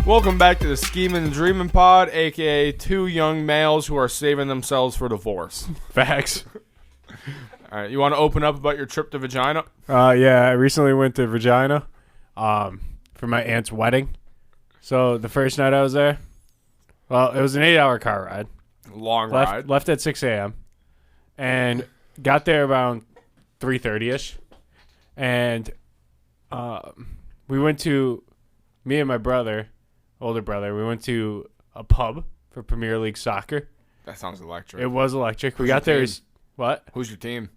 Welcome back to the Schemin' and Dreamin' pod, aka two young males who are saving themselves for divorce. Facts. All right, you want to open up about your trip to Vagina? Yeah, I recently went to Regina for my aunt's wedding. So the first night I was there, well, it was an 8-hour car ride. Long ride. Left at 6 a.m. and got there around 3:30ish. And we went to, me and my brother, older brother, we went to a pub for Premier League soccer. That sounds electric. It was electric. Who's we got there. What? Who's your team?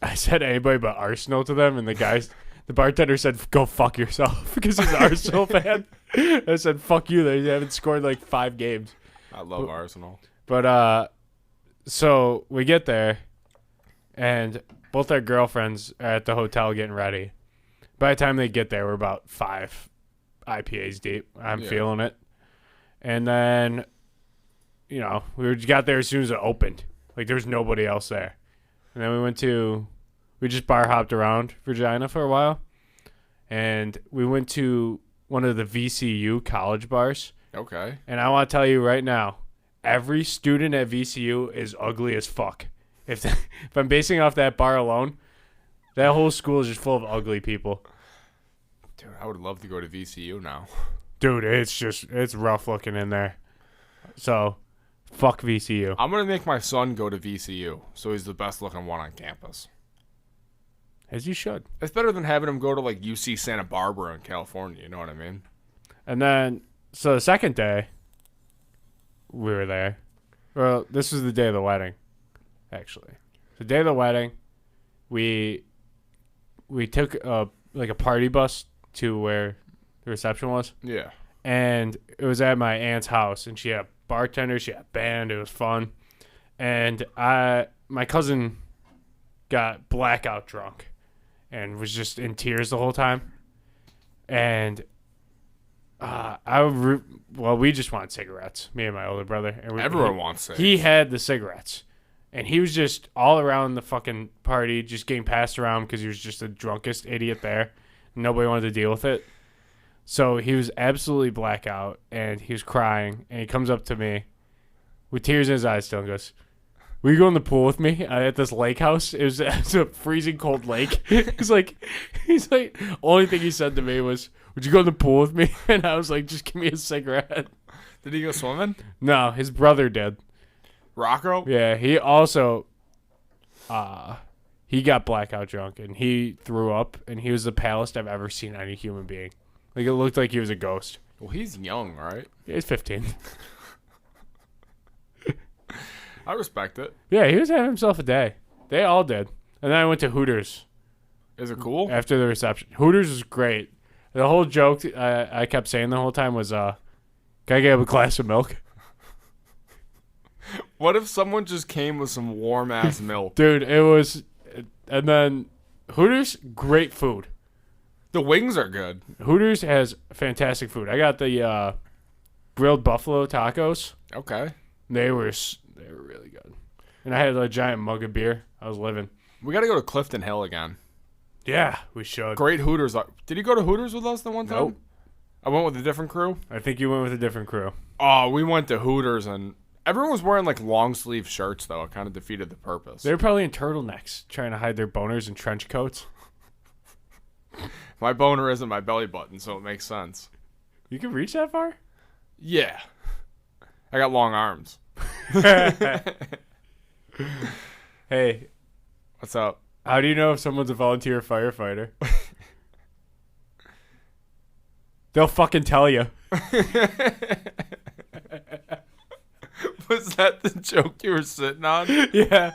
I said anybody but Arsenal to them, and the bartender said, "Go fuck yourself," because he's an Arsenal fan. I said, "Fuck you." They haven't scored like 5 games. I love Arsenal. But so we get there, and both our girlfriends are at the hotel getting ready. By the time they get there, we're about 5 IPAs deep. I'm feeling it. And then, we got there as soon as it opened. Like, there was nobody else there. And then we just bar hopped around Regina for a while. And we went to one of the VCU college bars. Okay. And I want to tell you right now, every student at VCU is ugly as fuck. If I'm basing off that bar alone, that whole school is just full of ugly people. Dude, I would love to go to VCU now. Dude, it's rough looking in there. So, fuck VCU. I'm going to make my son go to VCU, so he's the best looking one on campus. As you should. It's better than having him go to, like, UC Santa Barbara in California, you know what I mean? And then, so the second day, we were there. Well, this was the day of the wedding, actually. The day of the wedding, we took a party bus to where the reception was. Yeah. And it was at my aunt's house, and she had a bartender, she had a band, it was fun. And my cousin got blackout drunk and was just in tears the whole time. And we just wanted cigarettes, me and my older brother. And everyone wants cigarettes. He had the cigarettes. And he was just all around the fucking party, just getting passed around because he was just the drunkest idiot there. Nobody wanted to deal with it. So he was absolutely blackout, and he was crying. And he comes up to me with tears in his eyes still and goes, "Will you go in the pool with me at this lake house?" It was a freezing cold lake. He's like, only thing he said to me was, "Would you go in the pool with me?" And I was like, "Just give me a cigarette." Did he go swimming? No, his brother did. Rocco? Yeah, he also, he got blackout drunk, and he threw up, and he was the palest I've ever seen any human being. Like, it looked like he was a ghost. Well, he's young, right? Yeah, he's 15. I respect it. Yeah, he was having himself a day. They all did. And then I went to Hooters. Is it cool? After the reception. Hooters was great. The whole joke I kept saying the whole time was, "Can I get a glass of milk?" What if someone just came with some warm-ass milk? Dude, it was... And then Hooters, great food. The wings are good. Hooters has fantastic food. I got the grilled buffalo tacos. Okay. They were really good. And I had a giant mug of beer. I was living. We got to go to Clifton Hill again. Yeah, we should. Great Hooters. Did you go to Hooters with us the one time? Nope. I went with a different crew? I think you went with a different crew. Oh, we went to Hooters, and everyone was wearing, like, long-sleeve shirts, though. It kind of defeated the purpose. They were probably in turtlenecks, trying to hide their boners in trench coats. My boner isn't my belly button, so it makes sense. You can reach that far? Yeah. I got long arms. Hey. What's up? How do you know if someone's a volunteer firefighter? They'll fucking tell you. Was that the joke you were sitting on? Yeah.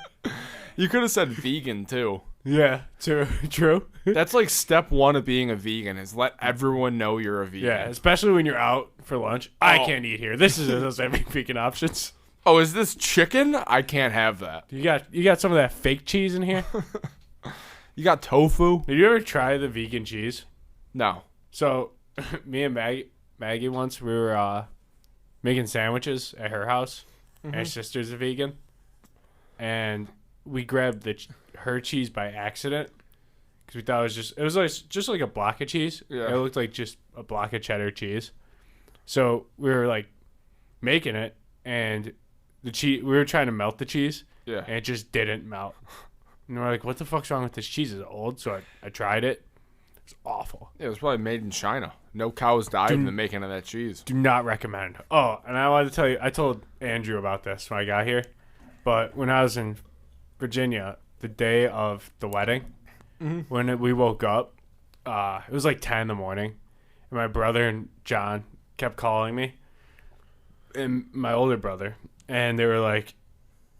You could have said vegan, too. Yeah, true. That's like step 1 of being a vegan is let everyone know you're a vegan. Yeah, especially when you're out for lunch. Oh. I can't eat here. This is having vegan options. Oh, is this chicken? I can't have that. You got some of that fake cheese in here? You got tofu? Did you ever try the vegan cheese? No. So, me and Maggie once, we were making sandwiches at her house. Mm-hmm. Her sister's a vegan. And we grabbed her cheese by accident because we thought it was just like a block of cheese. Yeah. It looked like just a block of cheddar cheese. So we were like making it, and the cheese. We were trying to melt the cheese, Yeah. and it just didn't melt. And we're like, "What the fuck's wrong with this cheese? Is it old?" So I tried it. It's awful. It was probably made in China. No cows died in the making of that cheese. Do not recommend. Oh, and I wanted to tell you, I told Andrew about this when I got here, but when I was in Virginia, the day of the wedding, when we woke up, it was like 10 in the morning, and my brother and John kept calling me, and my older brother, and they were like,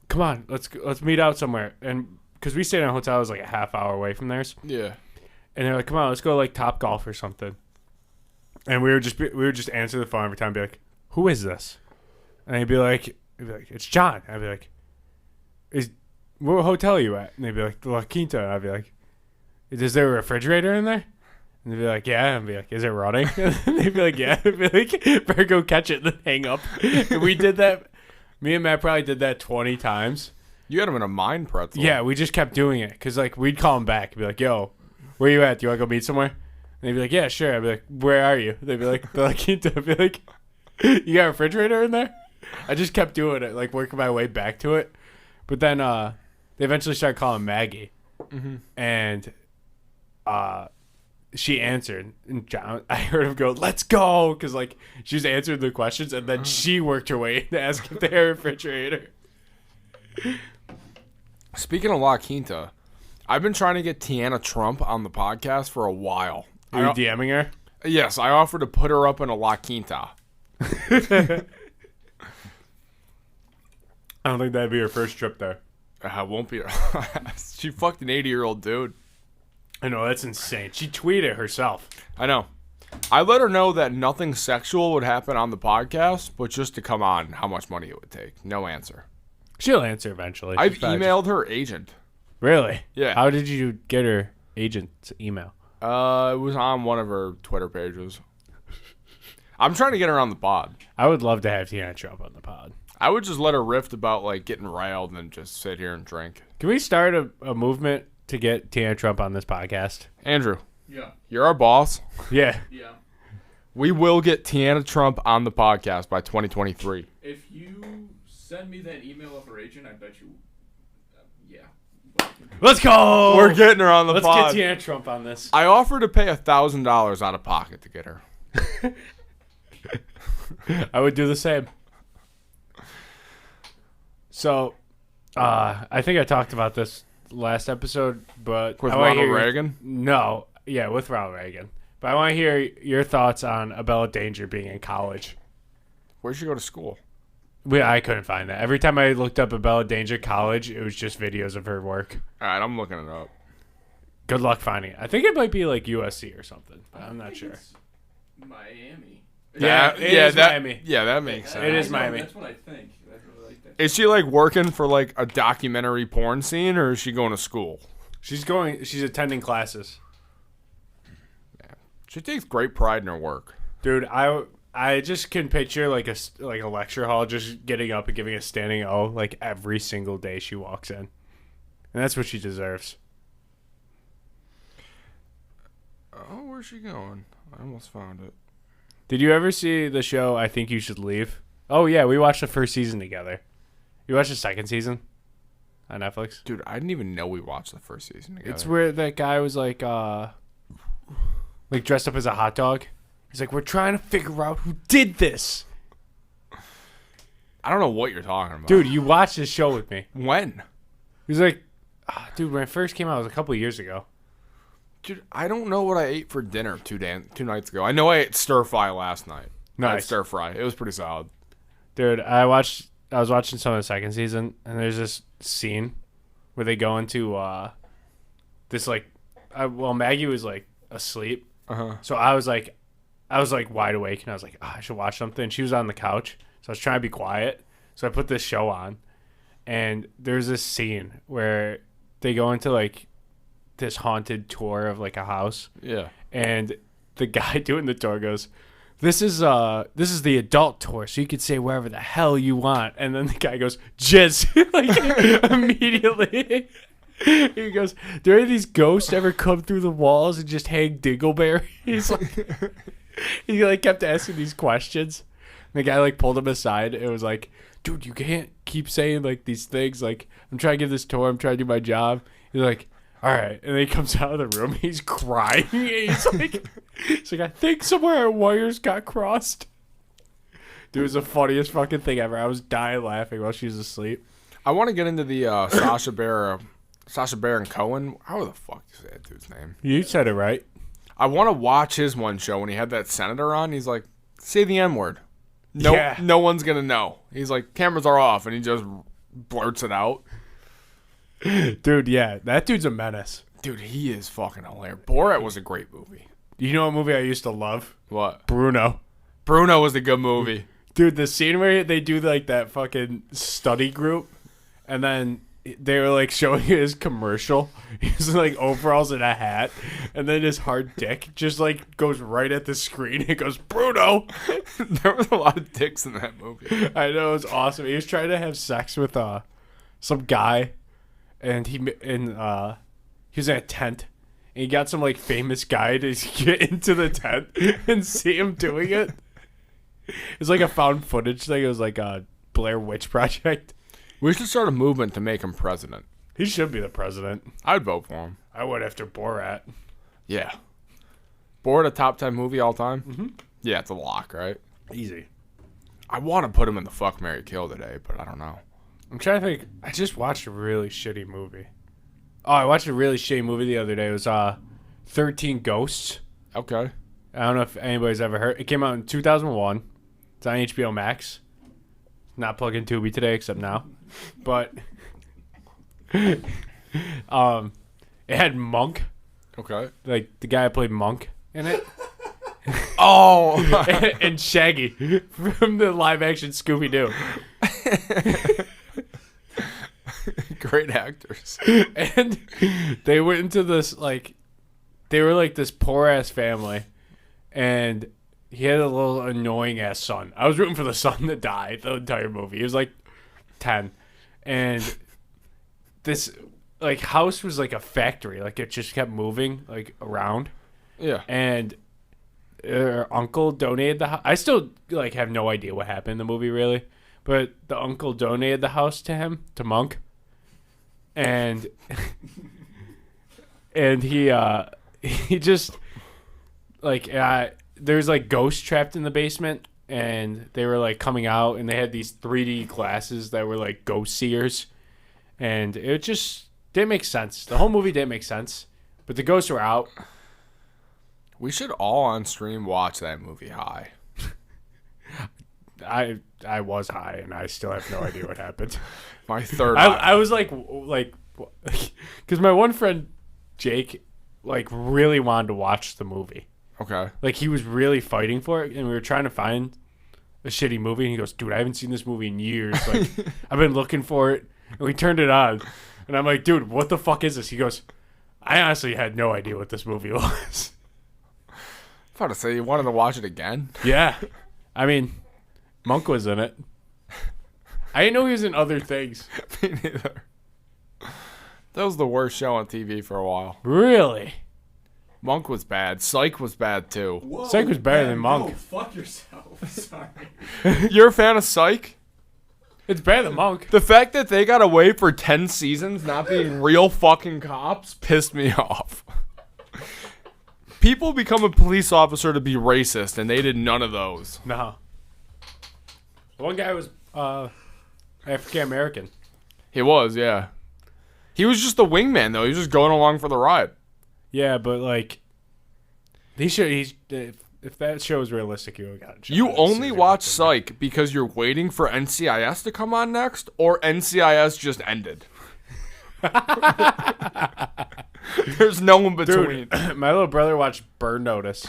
"Come on, let's meet out somewhere," and because we stayed in a hotel that was like a half hour away from theirs, Yeah. and they're like, "Come on, let's go like Top Golf or something," and we would just answer the phone every time, and be like, "Who is this?" And they'd be like, "It's John." I'd be like, "What hotel are you at?" And they'd be like, "The La Quinta." And I'd be like, "Is there a refrigerator in there?" And they'd be like, "Yeah." And I'd be like, "Is it running?" And they'd be like, "Yeah." I'd be like, "Better go catch it," and then hang up. And we did that. Me and Matt probably did that 20 times. You had him in a mind pretzel. Yeah, we just kept doing it because like we'd call him back and be like, "Yo, where you at? Do you want to go meet somewhere?" And they'd be like, "Yeah, sure." I'd be like, "Where are you?" They'd be like, "The La Quinta." I'd be like, "You got a refrigerator in there?" I just kept doing it, like working my way back to it. But then they eventually started calling Maggie, and she answered. And John, I heard him go, "Let's go," because like she was answering the questions, and then she worked her way in to ask if they had a refrigerator. Speaking of La Quinta, I've been trying to get Tiana Trump on the podcast for a while. Are you DMing her? Yes, I offered to put her up in a La Quinta. I don't think that'd be her first trip there. Won't be. She fucked an 80-year-old dude. I know, that's insane. She tweeted herself. I know. I let her know that nothing sexual would happen on the podcast, but just to come on, how much money it would take. No answer. She'll answer eventually. I've emailed her agent. Really? Yeah. How did you get her agent's email? It was on one of her Twitter pages. I'm trying to get her on the pod. I would love to have Tiana Trump on the pod. I would just let her riff about like getting riled and just sit here and drink. Can we start a movement to get Tiana Trump on this podcast? Andrew. Yeah. You're our boss. Yeah. Yeah. We will get Tiana Trump on the podcast by 2023. If you send me that email of her agent, I bet you. Yeah. Let's go. We're getting her on the Let's pod. get Tiana Trump on this. I offered to pay $1,000 out of pocket to get her. I would do the same. So, I think I talked about this last episode, but With I wanna Ronald hear Reagan? No, yeah, with Ronald Reagan. But I want to hear your thoughts on Abella Danger being in college. Where'd she go to school? I couldn't find that. Every time I looked up Abella Danger college, it was just videos of her work. All right, I'm looking it up. Good luck finding it. I think it might be like USC or something. But I'm not sure. Miami. Yeah, it is Miami. Yeah, that makes sense. It is I know, Miami. That's what I think. I really like that. Is she like working for like a documentary porn scene, or is she going to school? She's attending classes. She takes great pride in her work. Dude, I just can picture like a lecture hall just getting up and giving a standing O like every single day she walks in. And that's what she deserves. Oh, where's she going? I almost found it. Did you ever see the show I Think You Should Leave? Oh yeah, we watched the first season together. You watched the second season on Netflix? Dude, I didn't even know we watched the first season together. It's where that guy was like dressed up as a hot dog. He's like, "We're trying to figure out who did this." I don't know what you're talking about. Dude, you watched this show with me. When? He's like, dude, when it first came out, it was a couple of years ago. Dude, I don't know what I ate for dinner 2 nights ago. I know I ate stir fry last night. I had Nice. stir fry. It was pretty solid. Dude, I was watching some of the second season, and there's this scene where they go into this like, Maggie was like asleep, so I was like wide awake, and I was like, I should watch something. She was on the couch, so I was trying to be quiet, so I put this show on, and there's this scene where they go into like this haunted tour of like a house, Yeah. and the guy doing the tour goes, This is the adult tour, so you could say wherever the hell you want. And then the guy goes, jizz, like immediately. He goes, do any of these ghosts ever come through the walls and just hang dingleberries? He like kept asking these questions. And the guy like pulled him aside. It was like, dude, you can't keep saying like these things. Like, I'm trying to give this tour. I'm trying to do my job. He's like, all right. And then he comes out of the room. He's crying. He's like, I think somewhere our wires got crossed. Dude, it was the funniest fucking thing ever. I was dying laughing while she was asleep. I want to get into the Sacha Baron Cohen. How the fuck do you say that dude's name? You said it right. I want to watch his one show when he had that senator on. He's like, say the N word. No one's gonna know. He's like, cameras are off, and he just blurts it out. Dude, yeah, that dude's a menace. Dude, he is fucking hilarious. Borat was a great movie. You know what movie I used to love? What? Bruno. Bruno was a good movie. Dude, the scene where they do like that fucking study group, and then they were like showing his commercial. He's like overalls and a hat, and then his hard dick just like goes right at the screen. It goes, Bruno. There was a lot of dicks in that movie. I know, it was awesome. He was trying to have sex with some guy, and he was in a tent. And he got some like famous guy to get into the tent and see him doing it. It's like a found footage thing. It was like a Blair Witch Project. We should start a movement to make him president. He should be the president. I'd vote for him. I would after Borat. Yeah. Borat, a top 10 movie all time? Mm-hmm. Yeah, it's a lock, right? Easy. I want to put him in the fuck, marry, kill today, but I don't know. I'm trying to think. I just watched a really shitty movie. Oh, I watched a really shitty movie the other day. It was 13 Ghosts. Okay. I don't know if anybody's ever heard. It came out in 2001. It's on HBO Max. Not plugging Tubi today, except now. But it had Monk, Okay. like the guy who played Monk in it, Oh! and Shaggy from the live-action Scooby-Doo. Great actors. And they went into this like, they were like this poor-ass family, and he had a little annoying-ass son. I was rooting for the son to die the entire movie. He was like 10. And this like house was like a factory. Like it just kept moving like around. Yeah. And her uncle donated the house. I still like have no idea what happened in the movie really. But the uncle donated the house to him, to Monk. And and he just like there's like ghosts trapped in the basement, and they were like coming out, and they had these 3D glasses that were like ghost seers, and it just didn't make sense. The whole movie didn't make sense, but the ghosts were out. We should all on stream watch that movie high. I was high, and I still have no idea what happened. My third I was like because my one friend Jake like really wanted to watch the movie. Okay. Like he was really fighting for it, and we were trying to find a shitty movie, and he goes, dude, I haven't seen this movie in years. Like I've been looking for it, and we turned it on, and I'm like, dude, what the fuck is this? He goes, I honestly had no idea what this movie was. I was about to say, you wanted to watch it again? Yeah. I mean, Monk was in it. I didn't know he was in other things. Me neither. That was the worst show on TV for a while. Really? Monk was bad. Psych was bad too. Whoa, Psych was better Ben, than Monk. Go fuck yourself. Sorry. You're a fan of Psych? It's better than Monk. The fact that they got away for 10 seasons not being real fucking cops pissed me off. People become a police officer to be racist, and they did none of those. No. One guy was African American. He was, yeah. He was just the wingman, though. He was just going along for the ride. Yeah, but like, if that show is realistic, you got it. You only watch Psych because you're waiting for NCIS to come on next, or NCIS just ended. There's no in between. Dude, my little brother watched Burn Notice.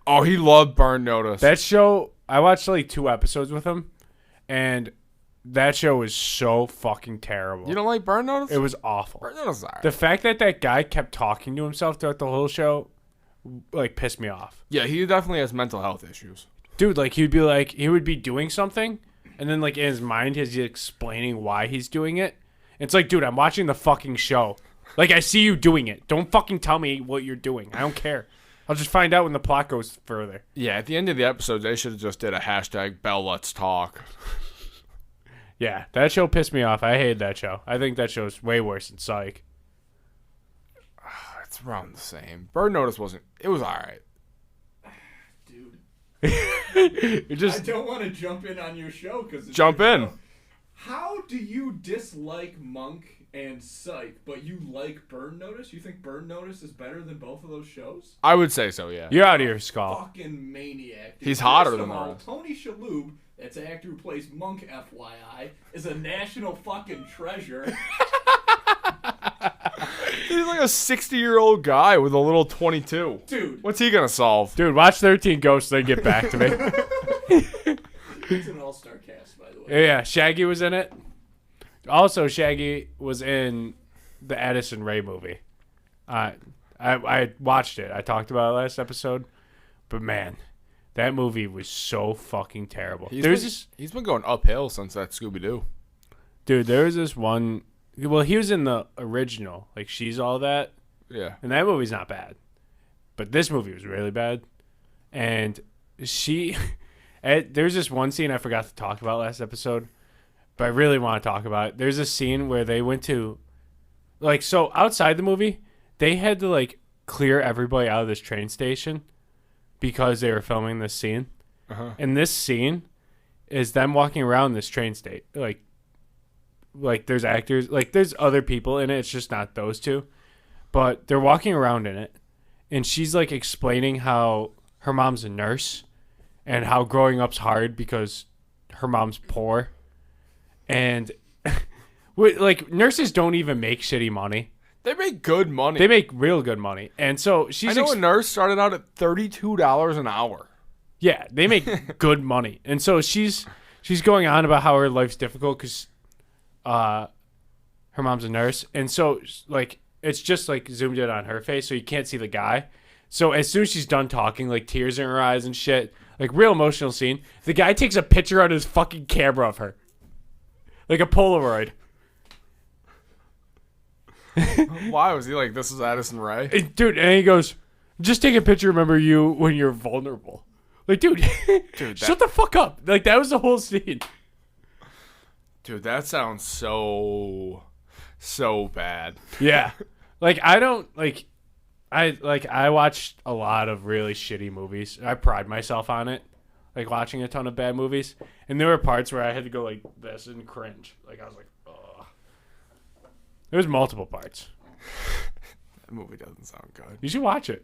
Oh, he loved Burn Notice. That show, I watched like 2 episodes with him, and that show was so fucking terrible. You don't like Burn Notice? It was awful. Burn Notice is alright. The fact that guy kept talking to himself throughout the whole show, like, pissed me off. Yeah, he definitely has mental health issues. Dude, like, he would be doing something, and then, like, in his mind, he's explaining why he's doing it. It's like, dude, I'm watching the fucking show. Like, I see you doing it. Don't fucking tell me what you're doing. I don't care. I'll just find out when the plot goes further. Yeah, at the end of the episode, they should have just did a hashtag Bell Let's Talk. Yeah, that show pissed me off. I hated that show. I think that show's way worse than Psych. It's around the same. Bird Notice wasn't. It was all right. Dude. You just I don't want to jump in on your show because jump in. Show. How do you dislike Monk and Psych, but you like Burn Notice? You think Burn Notice is better than both of those shows? I would say so. Yeah. You're out of your skull. Fucking maniac. Dude. He's hotter First than of all, Burns. Tony Shalhoub, that's an actor who plays Monk, FYI, is a national fucking treasure. He's like a 60-year-old guy with a little 22. Dude. What's he gonna solve? Dude, watch 13 Ghosts, then get back to me. It's an all-star cast, by the way. Yeah, Shaggy was in it. Also, Shaggy was in the Addison Rae movie. I watched it. I talked about it last episode. But, man, that movie was so fucking terrible. He's been going uphill since that Scooby-Doo. Dude, there was this one... Well, he was in the original, like She's All That. Yeah. And that movie's not bad. But this movie was really bad. And there's this one scene I forgot to talk about last episode, but I really want to talk about it. There's a scene where they went to, like, so outside the movie, they had to, like, clear everybody out of this train station because they were filming this scene. Uh-huh. And this scene is them walking around this train state. Like there's actors, like there's other people in it. It's just not those two, but they're walking around in it, and she's like explaining how her mom's a nurse, and how growing up's hard because her mom's poor, and like nurses don't even make shitty money. They make good money. They make real good money, and so she's. I know a nurse started out at $32 an hour. Yeah, they make good money, and so she's going on about how her life's difficult because. Her mom's a nurse, and so like it's just like zoomed in on her face, so you can't see the guy. So as soon as she's done talking, like tears in her eyes and shit, like real emotional scene. The guy takes a picture on his fucking camera of her, like a Polaroid. Why was he like, this is Addison Rae? Dude, and he goes, just take a picture. Remember you when you're vulnerable. Like, dude, shut the fuck up. Like that was the whole scene. Dude, that sounds so bad. Yeah. Like I watched a lot of really shitty movies. I pride myself on it. Like watching a ton of bad movies. And there were parts where I had to go like this and cringe. Like I was like, ugh. There was multiple parts. That movie doesn't sound good. You should watch it.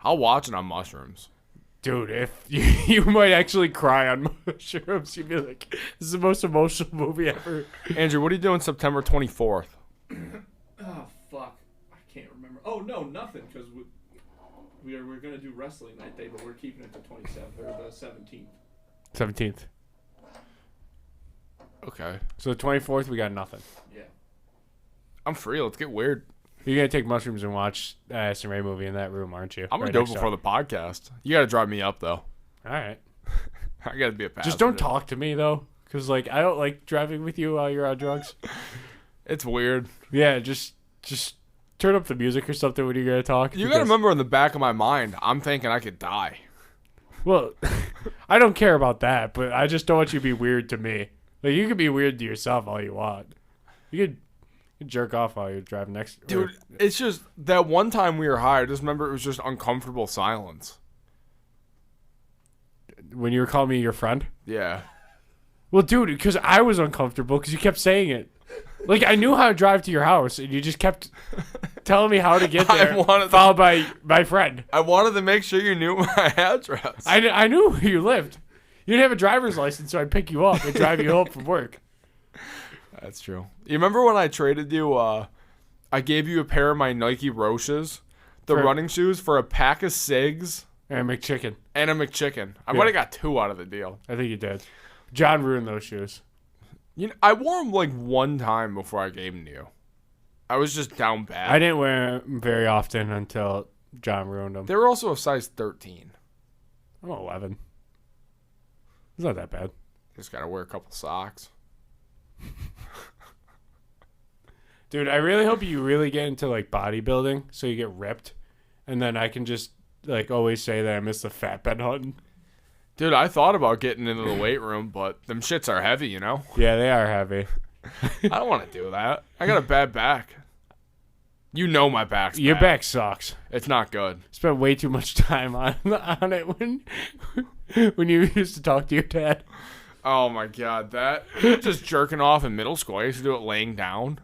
I'll watch it on mushrooms. Dude, if you might actually cry on mushrooms, you'd be like, this is the most emotional movie ever. Andrew, what are you doing September 24th? Oh, fuck. I can't remember. Oh, no, nothing, because we're going to do wrestling that day, but we're keeping it the 27th or the 17th. 17th. Okay. So the 24th, we got nothing. Yeah. I'm free. Let's get weird. You're going to take mushrooms and watch the Addison Rae movie in that room, aren't you? I'm going Right to do it next before the podcast. You got to drive me up, though. All right. I got to be a passenger. Just don't talk to me, though, because, like, I don't like driving with you while you're on drugs. It's weird. Yeah, just turn up the music or something when you're going to talk. You got to remember in the back of my mind, I'm thinking I could die. Well, I don't care about that, but I just don't want you to be weird to me. Like, you can be weird to yourself all you want. You could jerk off while you're driving next. Dude, it's just that one time we were high, I just remember it was just uncomfortable silence. When you were calling me your friend? Yeah. Well, dude, because I was uncomfortable because you kept saying it. Like, I knew how to drive to your house, and you just kept telling me how to get there, followed by my friend. I wanted to make sure you knew my address. I knew where you lived. You didn't have a driver's license, so I'd pick you up and drive you home from work. That's true. You remember when I traded you, I gave you a pair of my Nike Roches, the running shoes, for a pack of cigs? And a McChicken. And a McChicken. I might have got 2 out of the deal. I think you did. John ruined those shoes. You know, I wore them like one time before I gave them to you. I was just down bad. I didn't wear them very often until John ruined them. They were also a size 13. I'm 11. It's not that bad. Just got to wear a couple socks. Dude, I really hope you really get into like bodybuilding so you get ripped, and then I can just like always say that I miss the fat bed hunting. Dude, I thought about getting into the weight room, but them shits are heavy, you know? Yeah, they are heavy. I don't want to do that. I got a bad back. You know my back's Your bad. back sucks. It's not good. Spent way too much time on it when you used to talk to your dad. Oh my god, that just jerking off in middle school. I used to do it laying down.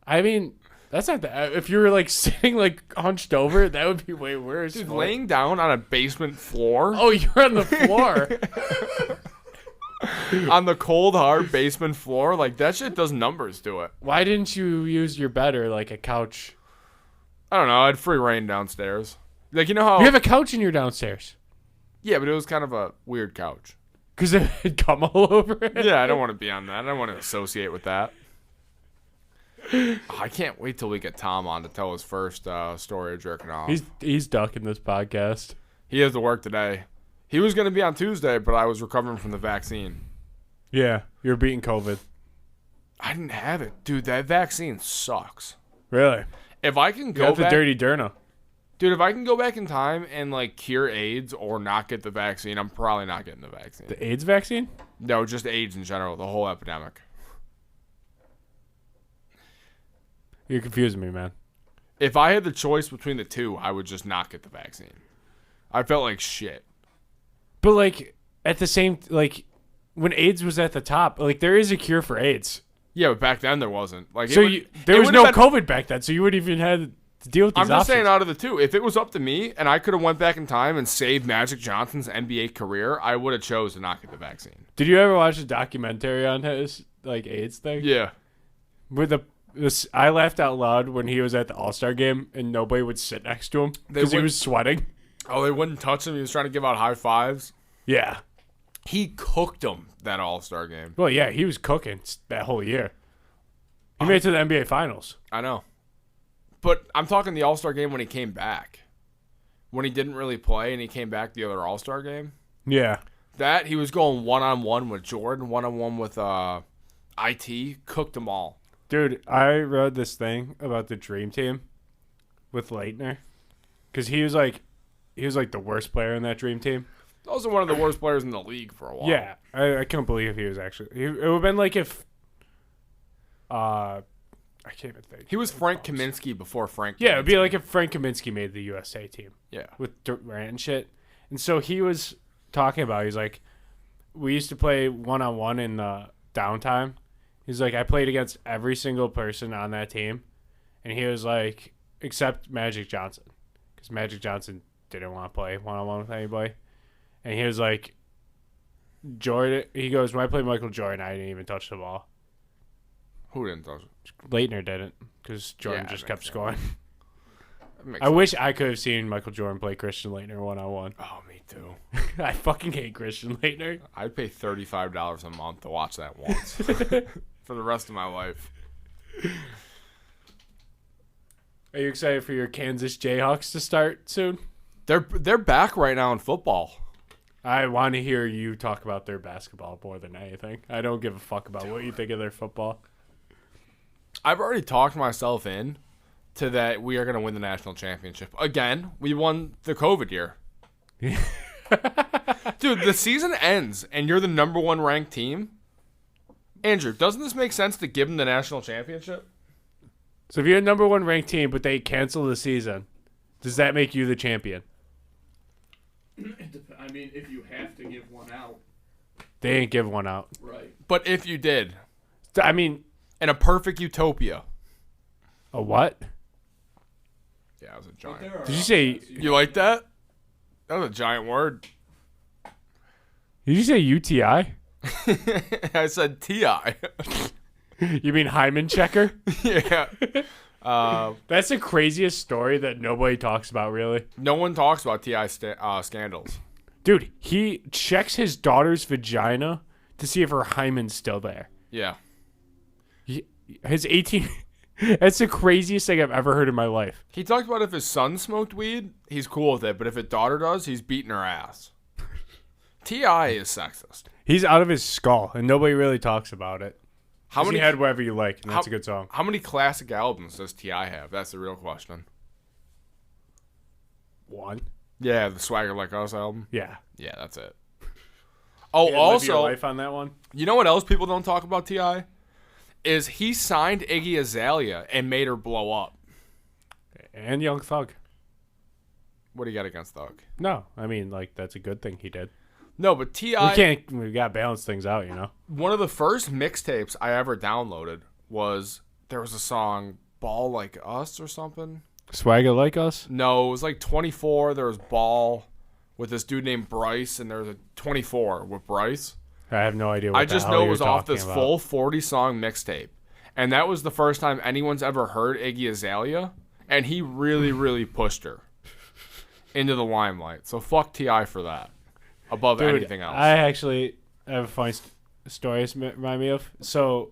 I mean, that's not that. If you were like sitting like hunched over, that would be way worse. Dude, laying down on a basement floor. Oh, you're on the floor. On the cold, hard basement floor, like that shit does numbers to it. Why didn't you use your bed or like a couch? I don't know. I had free reign downstairs. Like, you know how You have a couch in your downstairs. Yeah, but it was kind of a weird couch. Because it had cum all over it. Yeah, I don't want to be on that. I don't want to associate with that. Oh, I can't wait till we get Tom on to tell his first story of jerking off. He's ducking this podcast. He has to work today. He was going to be on Tuesday, but I was recovering from the vaccine. Yeah, you're beating COVID. I didn't have it. Dude, that vaccine sucks. Really? If I can You go got the back, dirty Derna. dude, if I can go back in time and like cure AIDS or not get the vaccine, I'm probably not getting the vaccine. The AIDS vaccine? No, just AIDS in general, the whole epidemic. You're confusing me, man. If I had the choice between the two, I would just not get the vaccine. I felt like shit. But like at the same like when AIDS was at the top, like there is a cure for AIDS. Yeah, but back then there wasn't. Like, So there was no been, COVID back then, so you wouldn't even have to deal with these I'm just options. saying, out of the two, if it was up to me and I could have went back in time and saved Magic Johnson's NBA career, I would have chose to not get the vaccine. Did you ever watch a documentary on his like AIDS thing? Yeah. With I laughed out loud when he was at the All-Star game and nobody would sit next to him because he was sweating. Oh, they wouldn't touch him. He was trying to give out high fives. Yeah. He cooked him that All-Star game. Well, yeah, he was cooking that whole year. He made it to the NBA Finals. I know. But I'm talking the All-Star game when he came back. When he didn't really play and he came back the other All-Star game. Yeah. That, he was going one-on-one with Jordan, one-on-one with IT. Cooked them all. Dude, I read this thing about the Dream Team with Leitner. Because he was like the worst player in that Dream Team. Also one of the worst players in the league for a while. Yeah. I couldn't believe he was actually. It would have been like if. I can't even think. He was Frank Kaminsky before Frank Kaminsky. Yeah, it would be like if Frank Kaminsky made the USA team. Yeah. With Durant and shit. And so he was talking about, he's like, we used to play one-on-one in the downtime. He's like, I played against every single person on that team. And he was like, except Magic Johnson. Because Magic Johnson didn't want to play one-on-one with anybody. And he was like, Jordan, he goes, when I played Michael Jordan, I didn't even touch the ball. Who didn't touch it? Leitner didn't, because Jordan just kept sense. scoring. I wish I could have seen Michael Jordan play Christian Leitner one-on-one. Oh, me too. I fucking hate Christian Leitner. I'd pay $35 a month to watch that once. For the rest of my life. Are you excited for your Kansas Jayhawks to start soon? They're back right now in football. I want to hear you talk about their basketball more than anything. I don't give a fuck about what you think of their football. I've already talked myself in to that we are going to win the national championship. Again, we won the COVID year. Dude, the season ends and you're the number one ranked team. Andrew, doesn't this make sense to give them the national championship? So if you're a number one ranked team, but they cancel the season, does that make you the champion? I mean, if you have to give one out. They ain't give one out. Right. But if you did. I mean. In a perfect utopia. A what? Yeah, it was a giant. Did you say. You like that? That was a giant word. Did you say UTI? I said T.I. You mean Hyman checker? Yeah. That's the craziest story that nobody talks about, really. No one talks about T.I. Scandals. Dude, he checks his daughter's vagina to see if her hymen's still there. Yeah. His 18... That's the craziest thing I've ever heard in my life. He talked about if his son smoked weed, he's cool with it, but if his daughter does, he's beating her ass. T.I. is sexist. He's out of his skull, and nobody really talks about it. How many he had Whatever You Like, and that's a good song. How many classic albums does T.I. have? That's the real question. one. Yeah, the Swagger Like Us album. Yeah. Yeah, that's it. Oh, Live Your also, Life on that one. you know what else people don't talk about T.I.? Is he signed Iggy Azalea and made her blow up. And Young Thug. What do you got against Thug? No, I mean, like, that's a good thing he did. No, but T.I. We got to balance things out, you know? One of the first mixtapes I ever downloaded was, there was a song, Ball Like Us or something. Swagger Like Us? No, it was like 24. There was Ball with this dude named Bryce, and there was a 24 with Bryce. I have no idea what I just the hell know it you're was off this talking full 40-song mixtape. And that was the first time anyone's ever heard Iggy Azalea, and he really, really pushed her into the limelight. So fuck T.I. for that, above Dude, anything else. I actually have a funny story to remind me of. So,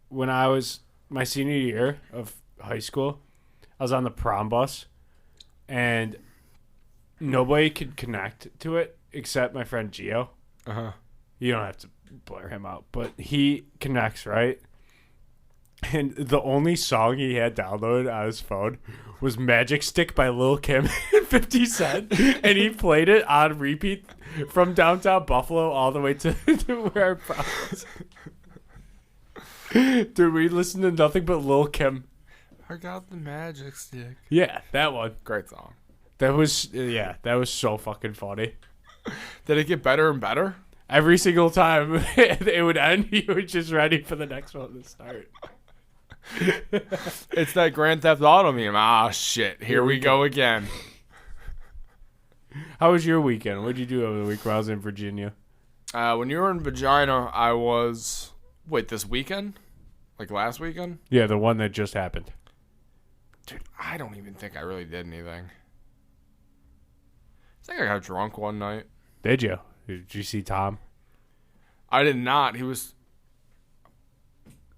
when I was my senior year of high school, I was on the prom bus, and nobody could connect to it except my friend Gio. Uh-huh. You don't have to blur him out, but he connects, right? And the only song he had downloaded on his phone was Magic Stick by Lil Kim and 50 Cent. And he played it on repeat from downtown Buffalo all the way to where our prom was. Dude, we listened to nothing but Lil Kim. I got the magic stick. Yeah, that one. Great song. That was so fucking funny. Did it get better and better? Every single time it would end, you were just ready for the next one to start. It's that Grand Theft Auto meme. Ah, shit. Here we go again. How was your weekend? What did you do over the week while I was in Virginia? When you were in Vagina, I was... Wait, this weekend? Like last weekend? Yeah, the one that just happened. Dude, I don't even think I really did anything. I think I got drunk one night. Did you? Did you see Tom? I did not. He was...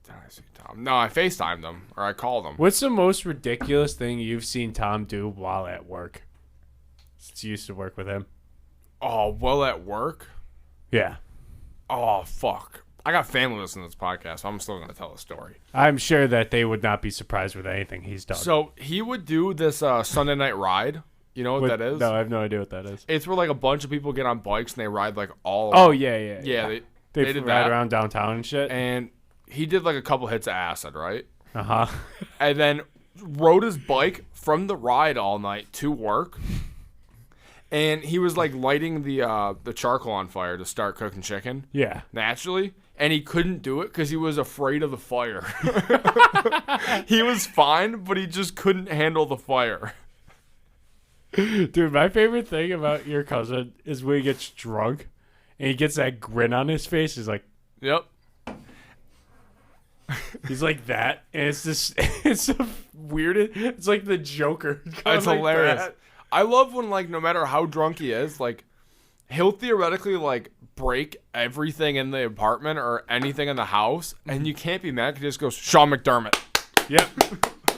Did I see Tom? No, I FaceTimed him. Or I called him. What's the most ridiculous thing you've seen Tom do while at work? Since you used to work with him. Oh, well, at work? Yeah. Oh, fuck. I got family listening to this podcast, so I'm still going to tell a story. I'm sure that they would not be surprised with anything he's done. So he would do this Sunday night ride. You know what that is? No, I have no idea what that is. It's where like a bunch of people get on bikes and they ride like all Oh, around. yeah. Yeah, they did ride that. around downtown and shit. And he did like a couple hits of acid, right? Uh-huh. And then rode his bike from the ride all night to work. And he was like lighting the charcoal on fire to start cooking chicken. Yeah. Naturally. And he couldn't do it because he was afraid of the fire. He was fine, but he just couldn't handle the fire. Dude, my favorite thing about your cousin is when he gets drunk and he gets that grin on his face. He's like, Yep. he's like that. And it's just, it's the weirdest. It's like the Joker. It's like hilarious. that. I love when, like, no matter how drunk he is, like, he'll theoretically, like, break everything in the apartment or anything in the house, and you can't be mad because he just goes, Sean McDermott. Yep.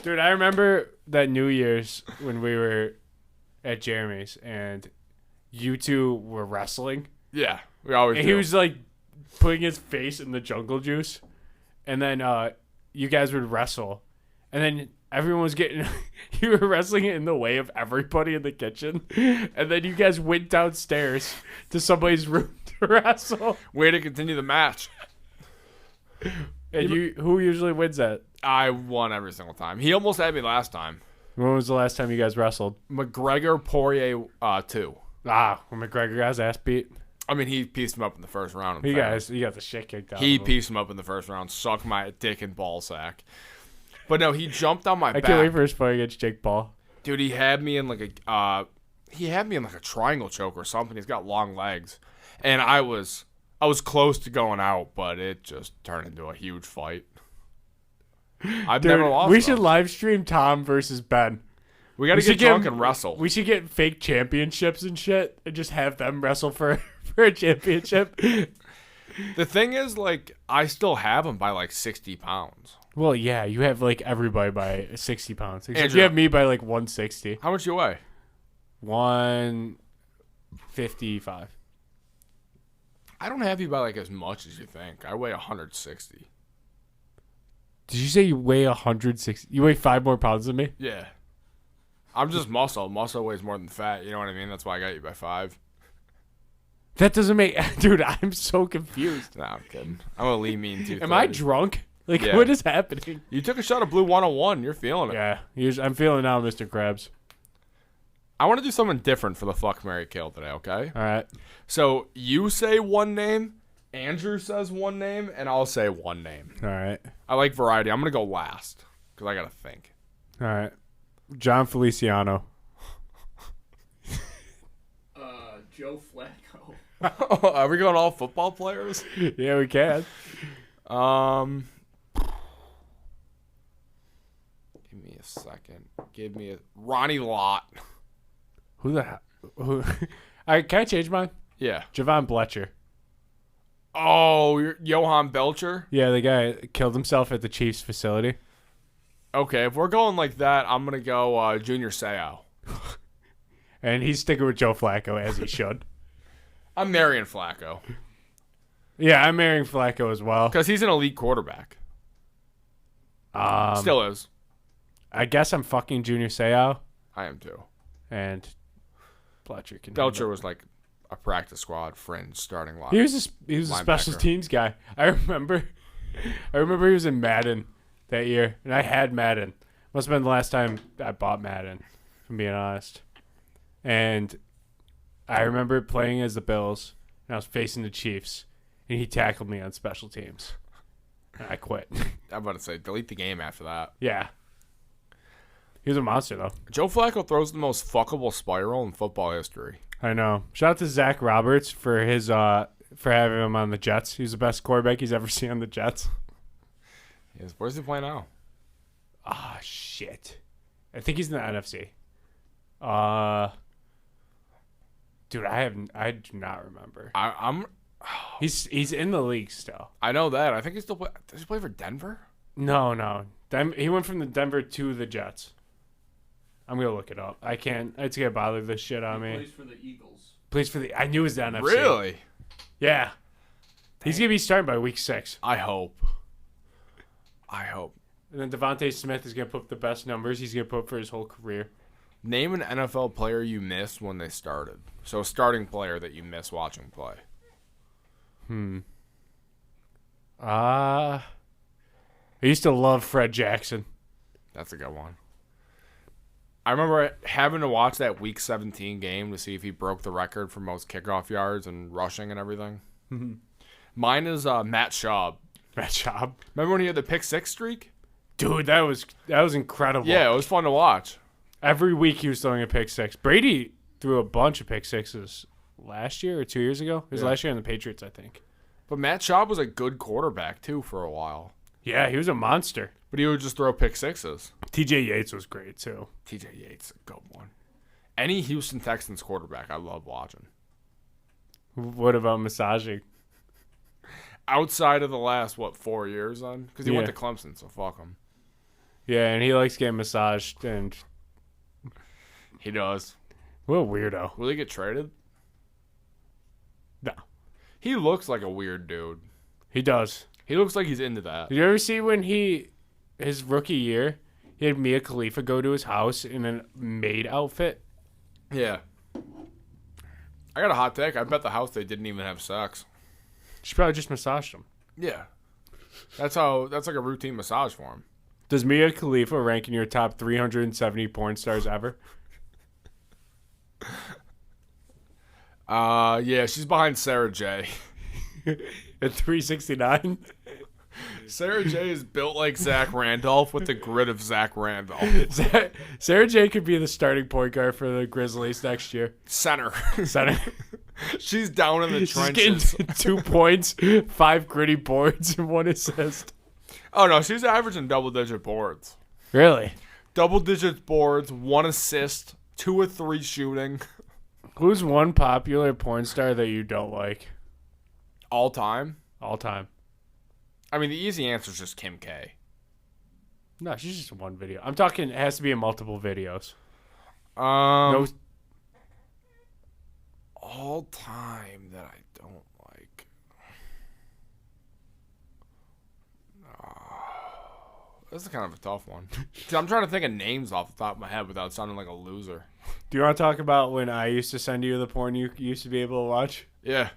Dude, I remember that New Year's when we were at Jeremy's and you two were wrestling. Yeah, we always And do. he was like putting his face in the jungle juice. And then you guys would wrestle. And then everyone was getting... you were wrestling in the way of everybody in the kitchen. And then you guys went downstairs to somebody's room to wrestle. Way to continue the match. And who usually wins that? I won every single time. He almost had me last time. When was the last time you guys wrestled? McGregor Poirier 2. When McGregor got his ass beat. I mean, he pieced him up in the first round. He got the shit kicked out He of him. pieced him up in the first round, sucked my dick and ball sack. But no, he jumped on my I back. can't wait for his fight against Jake Paul. Dude, he had me in like a triangle choke or something. He's got long legs, and I was close to going out, but it just turned into a huge fight. I've Dude, never lost. we though. should live stream Tom versus Ben. We got to get drunk and wrestle. We should get fake championships and shit and just have them wrestle for a championship. The thing is, like, I still have him by like 60 pounds. Well, yeah, you have like everybody by 60 pounds. Except Andrew. you have me by like 160. How much you weigh? 155. I don't have you by like as much as you think. I weigh 160. Did you say you weigh 160? You weigh 5 more pounds than me? Yeah. I'm just muscle. Muscle weighs more than fat. You know what I mean? That's why I got you by 5. That doesn't make... Dude, I'm so confused. Nah, I'm kidding. I'm a lean mean 230. Am I drunk? Like, Yeah. what is happening? You took a shot of Blue 101. You're feeling it. Yeah, I'm feeling now, Mr. Krabs. I want to do something different for the fuck, marry, kill today, okay? All right. So you say one name, Andrew says one name, and I'll say one name. All right. I like variety. I'm going to go last because I got to think. All right. John Feliciano. Joe Flacco. Are we going all football players? Yeah, we can. Give me a second. Give me a Ronnie Lott. Who the hell? Who? All right, can I change mine? Yeah. Javon Bletcher. Oh, you're Johan Belcher? Yeah, the guy killed himself at the Chiefs facility. Okay, if we're going like that, I'm going to go Junior Seau. And he's sticking with Joe Flacco, as he should. I'm marrying Flacco. Yeah, I'm marrying Flacco as well. Because he's an elite quarterback. Still is. I guess I'm fucking Junior Seau. I am too. And Bletcher can. Belcher was like a practice squad fringe starting line. He was a special teams guy. I remember he was in Madden that year, and I had Madden. Must have been the last time I bought Madden, if I'm being honest. And I remember playing as the Bills, and I was facing the Chiefs, and he tackled me on special teams. And I quit. I'm about to say, delete the game after that. Yeah. He was a monster, though. Joe Flacco throws the most fuckable spiral in football history. I know. Shout out to Zach Roberts for his for having him on the Jets. He's the best quarterback he's ever seen on the Jets. Yes. Where's he playing now? Ah, shit. I think he's in the NFC. Dude, I do not remember. I'm. He's in the league still. I know that. I think he still play. Does he play for Denver? No. He went from the Denver to the Jets. I'm gonna look it up. I can't. It's gonna bother this shit on me. He plays for the Eagles. Plays for the. I knew it was the NFC. Really? Yeah. He's gonna be starting by week 6. I hope. And then Devontae Smith is gonna put up the best numbers he's gonna put up for his whole career. Name an NFL player you missed when they started. So a starting player that you miss watching play. I used to love Fred Jackson. That's a good one. I remember having to watch that Week 17 game to see if he broke the record for most kickoff yards and rushing and everything. Mine is Matt Schaub. Matt Schaub. Remember when he had the pick 6 streak? Dude, that was incredible. Yeah, it was fun to watch. Every week he was throwing a pick 6. Brady threw a bunch of pick 6s last year or 2 years ago. It was last year on the Patriots, I think. But Matt Schaub was a good quarterback, too, for a while. Yeah, he was a monster. But he would just throw pick 6s. TJ Yates was great, too. TJ Yates, a good one. Any Houston Texans quarterback I love watching. What about massaging? Outside of the last, 4 years on? Because he went Yeah. to Clemson, so fuck him. Yeah, and he likes getting massaged, and He does. what a weirdo. Will he get traded? No, He looks like a weird dude. he does. He looks like he's into that. Did you ever see when his rookie year, he had Mia Khalifa go to his house in a maid outfit? Yeah. I got a hot take. I bet the house they didn't even have sex. She probably just massaged him. Yeah. That's like a routine massage for him. Does Mia Khalifa rank in your top 370 porn stars ever? Yeah, she's behind Sarah J. At 369? Sarah J is built like Zach Randolph with the grit of Zach Randolph. Sarah J could be the starting point guard for the Grizzlies next year. Center. Center. She's down in the She's trenches. getting 2 points, 5 gritty boards, and 1 assist. Oh, no, she's averaging double-digit boards. Really? Double-digit boards, 1 assist, 2 or 3 shooting. Who's one popular porn star that you don't like? All time? All time. I mean, the easy answer is just Kim K. No, she's just one video. I'm talking, it has to be in multiple videos. No. All time that I don't like. This is kind of a tough one. See, I'm trying to think of names off the top of my head without sounding like a loser. Do you want to talk about when I used to send you the porn you used to be able to watch? Yeah.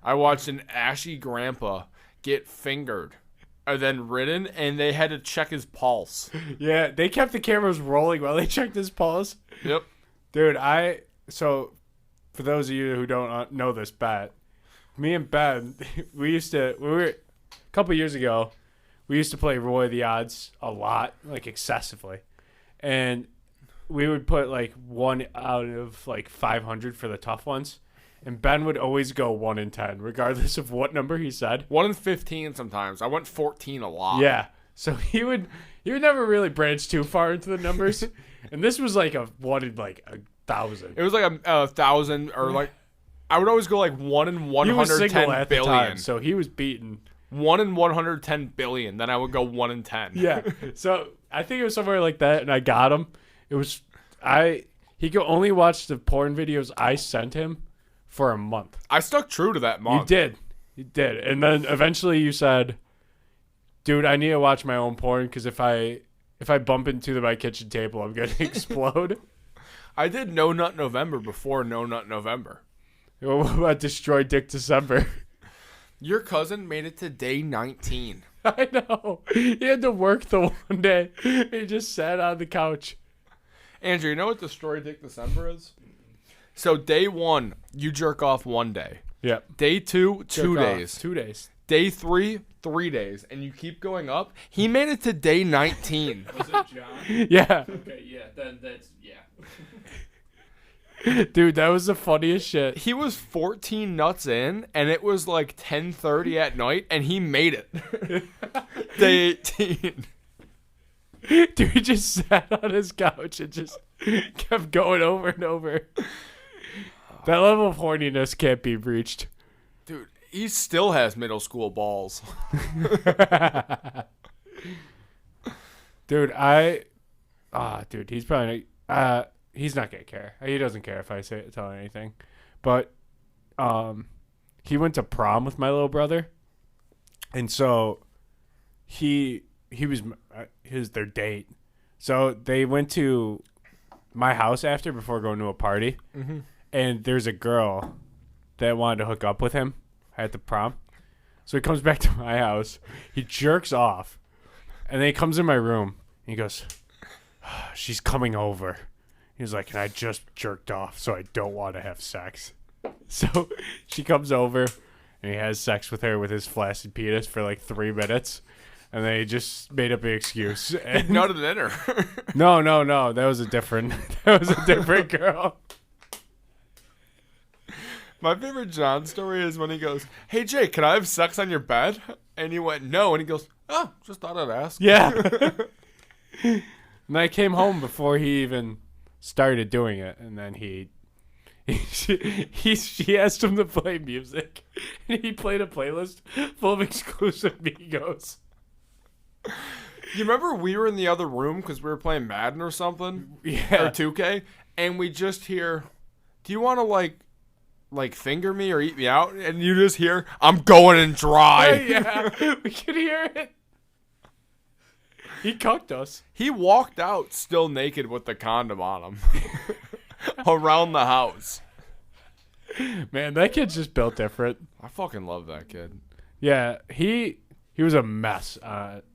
I watched an ashy grandpa get fingered and then ridden, and they had to check his pulse. Yeah, they kept the cameras rolling while they checked his pulse. Yep. Dude, so for those of you who don't know this, me and Ben, we were a couple years ago, we used to play Roy the Odds a lot, like excessively. And we would put like 1 out of like 500 for the tough ones. And Ben would always go 1 in 10, regardless of what number he said. 1 in 15 sometimes. I went 14 a lot. Yeah. So he would never really branch too far into the numbers. And this was like a 1 in like 1,000. It was like a 1,000 or like, I would always go like 1 in He was single 110 at the billion. time, so he was beaten. 1 in 110 billion. Then I would go 1 in 10. Yeah. So I think it was somewhere like that, and I got him. He could only watch the porn videos I sent him for a month. I stuck true to that month. You did. And then eventually you said, dude, I need to watch my own porn because if I bump into my kitchen table, I'm going to explode. I did No Nut November before No Nut November. What about Destroy Dick December? Your cousin made it to day 19. I know. He had to work the one day. He just sat on the couch. Andrew, you know what Destroy Dick December is? So day 1, you jerk off 1 day. Yep. Day 2, 2 Jerk off. days. 2 days. Day 3, 3 days. And you keep going up. He made it to day 19. Was it John? Yeah. Okay, yeah, then that's, yeah. Dude, that was the funniest shit. He was 14 nuts in, and it was like 10:30 at night, and he made it. Day 18. Dude, he just sat on his couch and just kept going over and over. That level of horniness can't be reached. Dude, he still has middle school balls. Dude, he's probably he's not gonna care. He doesn't care if I tell him anything. But he went to prom with my little brother, and so he was their date. So they went to my house before going to a party, and there's a girl that wanted to hook up with him at the prom. So he comes back to my house. He jerks off, and then he comes in my room. And he goes, "She's coming over." He's like, "And I just jerked off, so I don't want to have sex." So she comes over, and he has sex with her with his flaccid penis for like 3 minutes. And then he just made up an excuse. And Nutted in her. No. That was a different girl. My favorite John story is when he goes, "Hey, Jake, can I have sex on your bed?" And he went, "No." And he goes, "Oh, just thought I'd ask." Yeah. And I came home before he even started doing it. And then she asked him to play music. And he played a playlist full of exclusive Migos. You remember we were in the other room because we were playing Madden or something? Yeah. Or 2K? And we just hear, "Do you want to like finger me or eat me out?" And you just hear, "I'm going in dry." Yeah, we could hear it. He cucked us. He walked out still naked with the condom on him around the house. Man, that kid's just built different. I fucking love that kid. Yeah, he was a mess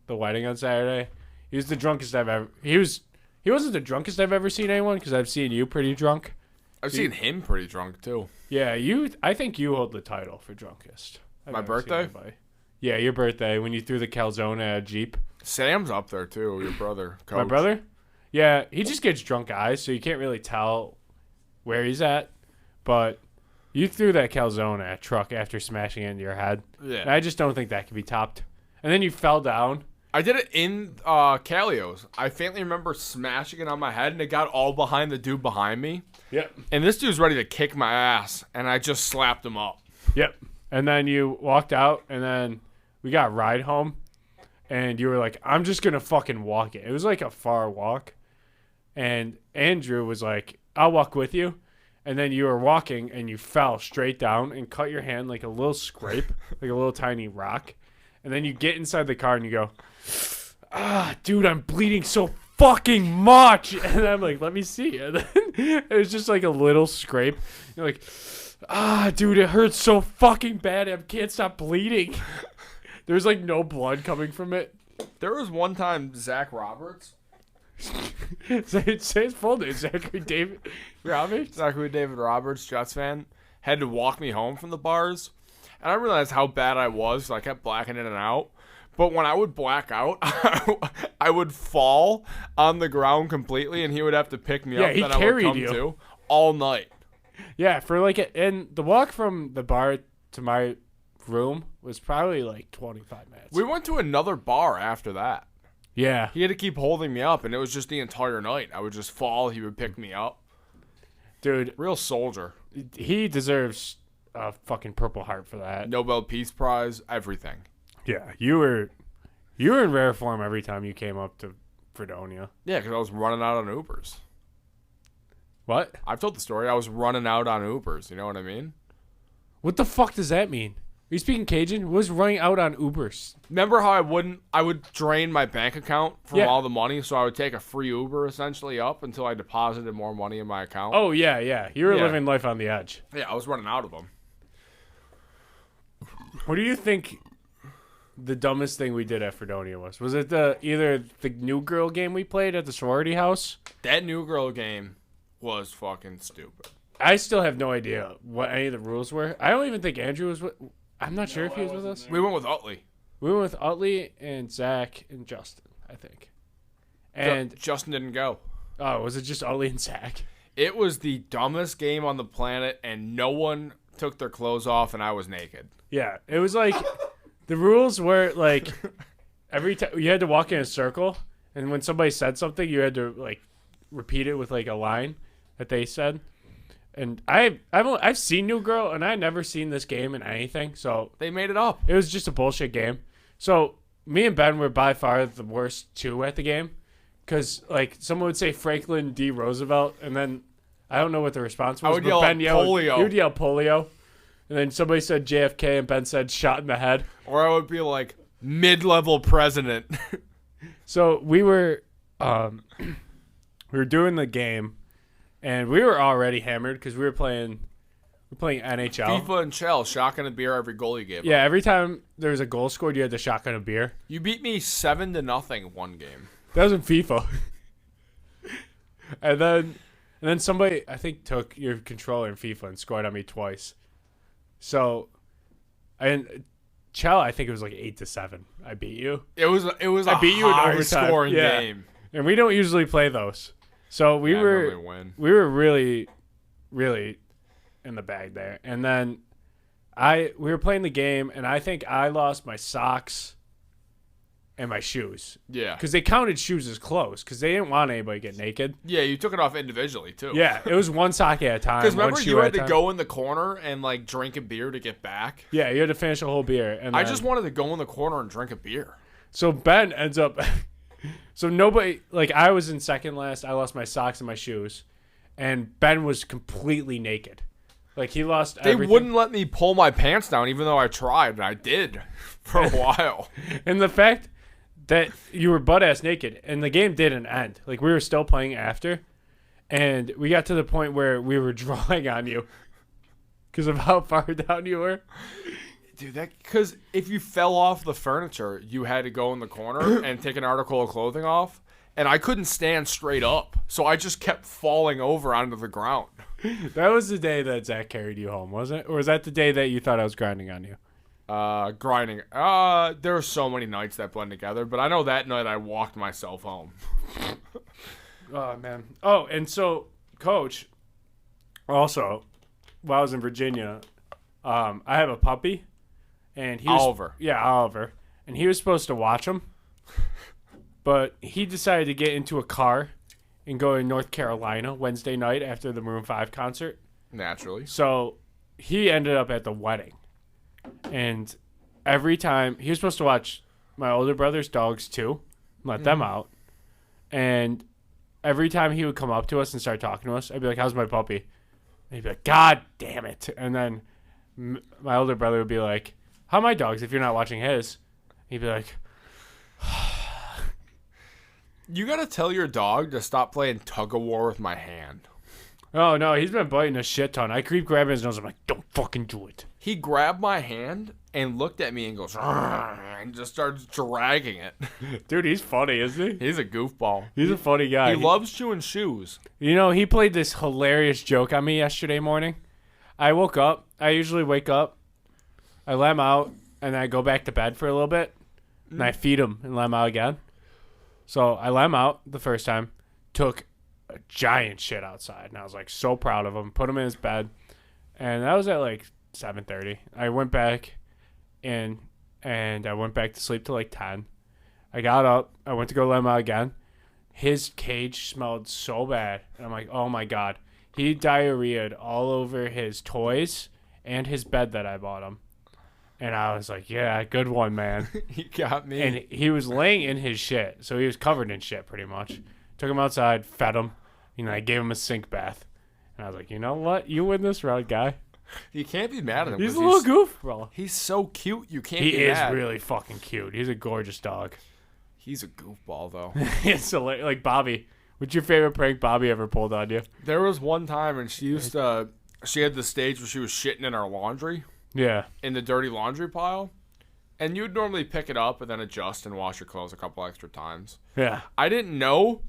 the wedding on Saturday. He was the drunkest I've ever. He wasn't the drunkest I've ever seen anyone because I've seen you pretty drunk. I've seen him pretty drunk too. Yeah, I think you hold the title for drunkest. I've My never seen birthday? anybody. Yeah, your birthday when you threw the calzone at a Jeep. Sam's up there too, your brother. Coach. My brother? Yeah, he just gets drunk eyes, so you can't really tell where he's at. But you threw that calzone at a truck after smashing it into your head. Yeah. And I just don't think that can be topped. And then you fell down. I did it in Calio's. I faintly remember smashing it on my head, and it got all behind the dude behind me. Yep. And this dude's ready to kick my ass, and I just slapped him up. Yep. And then you walked out, and then we got a ride home, and you were like, "I'm just going to fucking walk it." It was like a far walk. And Andrew was like, "I'll walk with you." And then you were walking, and you fell straight down and cut your hand like a little scrape, like a little tiny rock. And then you get inside the car, and you go, dude, I'm bleeding so fucking much. And I'm like, let me see. And then it was just like a little scrape. You're like, dude, it hurts so fucking bad. I can't stop bleeding. There's like no blood coming from it. There was one time Zach Roberts. Say his full name. Zachary David Roberts. Zachary David Roberts, Jets fan, had to walk me home from the bars. And I realized how bad I was, so I kept blacking in and out. But when I would black out, I would fall on the ground completely, and he would have to pick me up. He then carried I would come you to all night. Yeah, for like and the walk from the bar to my room was probably like 25 minutes. We went to another bar after that. Yeah. He had to keep holding me up, and it was just the entire night. I would just fall. He would pick me up. Dude, Real soldier. he deserves a fucking Purple Heart for that. Nobel Peace Prize, everything. Yeah, you were in rare form every time you came up to Fredonia. Yeah, because I was running out on Ubers. What? I've told the story. I was running out on Ubers. You know what I mean? What the fuck does that mean? Are you speaking Cajun? What was running out on Ubers? Remember how I would drain my bank account from Yeah. all the money, so I would take a free Uber essentially up until I deposited more money in my account? Oh, yeah. You were Yeah. living life on the edge. Yeah, I was running out of them. What do you think the dumbest thing we did at Fredonia was? Was it either the new girl game we played at the sorority house? That new girl game was fucking stupid. I still have no idea what any of the rules were. I don't even think Andrew was with... I'm not sure if he was with us. We went with Utley. We went with Utley and Zach and Justin, I think. And Justin didn't go. was it just Utley and Zach? It was the dumbest game on the planet, and no one took their clothes off, and I was naked. Yeah, it was like the rules were like every time you had to walk in a circle, and when somebody said something, you had to like repeat it with like a line that they said. And I've seen New Girl, and I never seen this game in anything, so They made it up. it was just a bullshit game. So me and Ben were by far the worst two at the game, because like someone would say Franklin D. Roosevelt, and then I don't know what the response was. I would but yell Ben yelled, polio. He would yell polio, and then somebody said JFK, and Ben said shot in the head. Or I would be like, mid-level president. So we were doing the game, and we were already hammered because we were playing NHL. FIFA and Shell, shotgun a beer every goal you gave up. Yeah, every time there was a goal scored, you had to shotgun a beer. You beat me 7-0 one game. That was in FIFA. and then somebody I think took your controller in FIFA and scored on me twice. So, and Chell, I think it was like 8-7. I beat you, It was a I beat you in high overtime. scoring Yeah. game. and we don't usually play those. So we Yeah, I were normally win. we were really, really in the bag there. And then we were playing the game, and I think I lost my socks and my shoes Yeah. because they counted shoes as clothes because they didn't want anybody to get naked. Yeah, you took it off individually, too. Yeah, it was one sock at a time. Because one remember, shoe you at had a to time. go in the corner and, like, drink a beer to get back. Yeah, you had to finish a whole beer. And I then- just wanted to go in the corner and drink a beer. So Ben ends up. So nobody, like, I was in second last. I lost my socks and my shoes, and Ben was completely naked. Like, he lost They everything. wouldn't let me pull my pants down, even though I tried, and I did for a while. And the fact that you were butt ass naked, and the game didn't end. Like, we were still playing after, and we got to the point where we were drawing on you because of how far down you were. Dude, because if you fell off the furniture, you had to go in the corner and take an article of clothing off, and I couldn't stand straight up, so I just kept falling over onto the ground. That was the day that Zach carried you home, wasn't it? Or was that the day that you thought I was grinding on you? Grinding. There were so many nights that blend together, but I know that night I walked myself home. Oh, man. Oh, and so, Coach, also, while I was in Virginia, I have a puppy. And he was, Oliver. Yeah, Oliver. And he was supposed to watch him. But he decided to get into a car and go to North Carolina Wednesday night after the Maroon 5 concert. Naturally. So he ended up at the wedding. And every time he was supposed to watch my older brother's dogs too, let them out. And every time he would come up to us and start talking to us, I'd be like, "How's my puppy?" And he'd be like, "God damn it!" And then my older brother would be like, "How are my dogs? If you're not watching his," he'd be like, You gotta tell your dog to stop playing tug of war with my hand. Oh, no, he's been biting a shit ton. I keep grabbing his nose. I'm like, don't fucking do it. He grabbed my hand and looked at me and goes, and just starts dragging it. Dude, he's funny, isn't he? He's a goofball. He's a funny guy. He loves chewing shoes. You know, he played this hilarious joke on me yesterday morning. I woke up. I usually wake up. I let him out, and then I go back to bed for a little bit. And I feed him and let him out again. So I let him out the first time. Took a giant shit outside. And I was like so proud of him. Put him in his bed. And that was at like 7:30. I went back in and I went back to sleep till like 10. I got up. I went to go let him out again. His cage smelled so bad. And I'm like, oh my God. He diarrheaed all over his toys and his bed that I bought him. And I was like, yeah, good one, man. He got me. And he was laying in his shit. So he was covered in shit pretty much. Took him outside, fed him. You know, I gave him a sink bath. And I was like, you know what? You win this round, guy. You can't be mad at him. He's a little goof, bro. He's so cute. You can't He be is mad. really fucking cute. He's a gorgeous dog. He's a goofball, though. It's hilarious. Like Bobby. What's your favorite prank Bobby ever pulled on you? There was one time, and she had the stage where she was shitting in our laundry, Yeah. in the dirty laundry pile. And you'd normally pick it up and then adjust and wash your clothes a couple extra times. Yeah. I didn't know